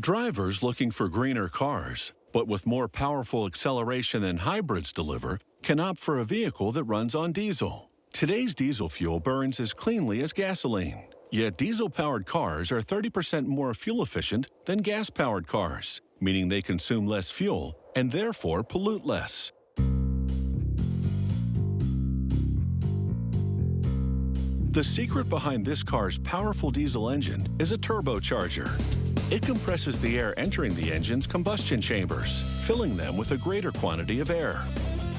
Drivers looking for greener cars, but with more powerful acceleration than hybrids deliver, can opt for a vehicle that runs on diesel. Today's diesel fuel burns as cleanly as gasoline, yet diesel-powered cars are 30% more fuel efficient than gas-powered cars, meaning they consume less fuel and therefore pollute less. The secret behind this car's powerful diesel engine is a turbocharger. It compresses the air entering the engine's combustion chambers, filling them with a greater quantity of air.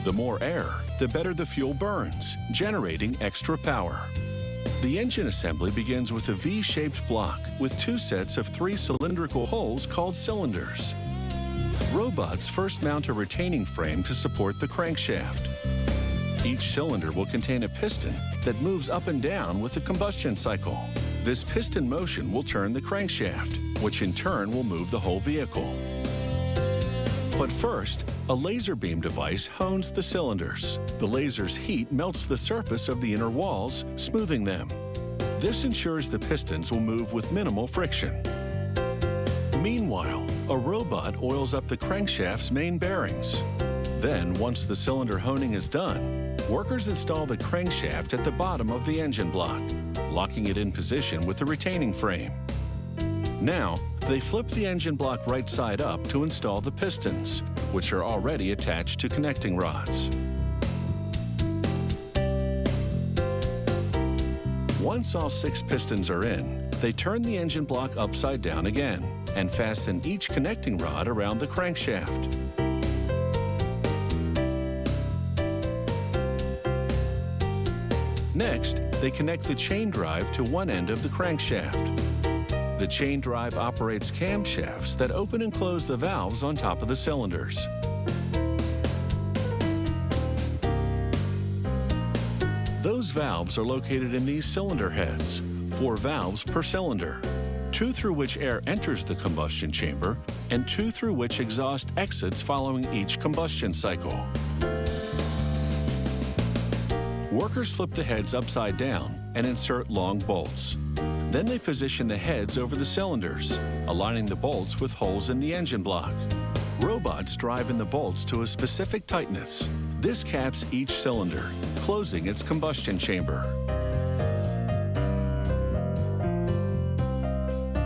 The more air, the better the fuel burns, generating extra power. The engine assembly begins with a V-shaped block with two sets of 3 cylindrical holes called cylinders. Robots first mount a retaining frame to support the crankshaft. Each cylinder will contain a piston that moves up and down with the combustion cycle. This piston motion will turn the crankshaft, which in turn will move the whole vehicle. But first, a laser beam device hones the cylinders. The laser's heat melts the surface of the inner walls, smoothing them. This ensures the pistons will move with minimal friction. Meanwhile, a robot oils up the crankshaft's main bearings. Then, once the cylinder honing is done, workers install the crankshaft at the bottom of the engine block, locking it in position with the retaining frame. Now, they flip the engine block right side up to install the pistons, which are already attached to connecting rods. Once all 6 pistons are in, they turn the engine block upside down again and fasten each connecting rod around the crankshaft. Next, they connect the chain drive to one end of the crankshaft. The chain drive operates camshafts that open and close the valves on top of the cylinders. Those valves are located in these cylinder heads, 4 valves per cylinder, 2 through which air enters the combustion chamber and 2 through which exhaust exits following each combustion cycle. Workers flip the heads upside down and insert long bolts. Then they position the heads over the cylinders, aligning the bolts with holes in the engine block. Robots drive in the bolts to a specific tightness. This caps each cylinder, closing its combustion chamber.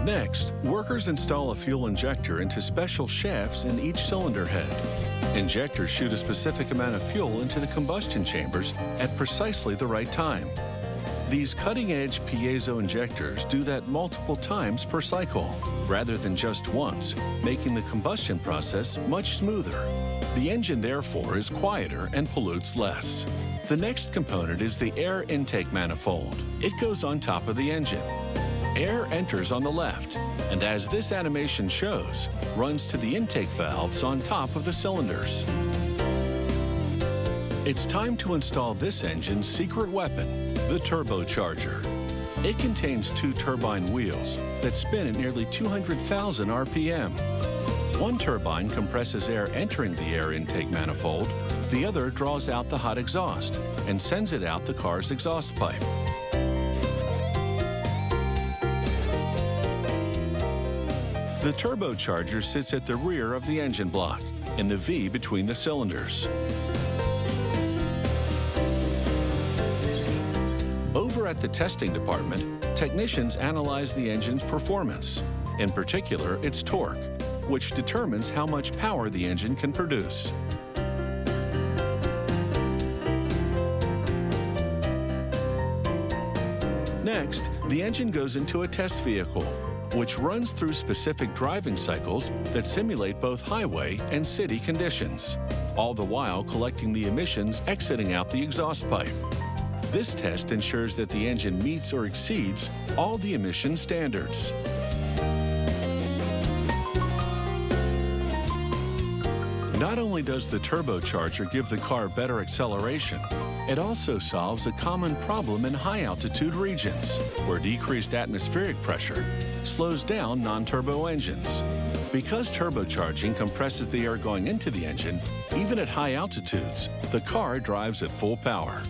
Next, workers install a fuel injector into special shafts in each cylinder head. Injectors shoot a specific amount of fuel into the combustion chambers at precisely the right time. These cutting-edge piezo injectors do that multiple times per cycle, rather than just once, making the combustion process much smoother. The engine, therefore, is quieter and pollutes less. The next component is the air intake manifold. It goes on top of the engine. Air enters on the left, and as this animation shows, runs to the intake valves on top of the cylinders. It's time to install this engine's secret weapon, the turbocharger. It contains 2 turbine wheels that spin at nearly 200,000 RPM. One turbine compresses air entering the air intake manifold, the other draws out the hot exhaust and sends it out the car's exhaust pipe. The turbocharger sits at the rear of the engine block, in the V between the cylinders. Over at the testing department, technicians analyze the engine's performance, in particular its torque, which determines how much power the engine can produce. Next, the engine goes into a test vehicle, which runs through specific driving cycles that simulate both highway and city conditions, all the while collecting the emissions exiting out the exhaust pipe. This test ensures that the engine meets or exceeds all the emission standards. Not only does the turbocharger give the car better acceleration, it also solves a common problem in high-altitude regions, where decreased atmospheric pressure slows down non-turbo engines. Because turbocharging compresses the air going into the engine, even at high altitudes, the car drives at full power.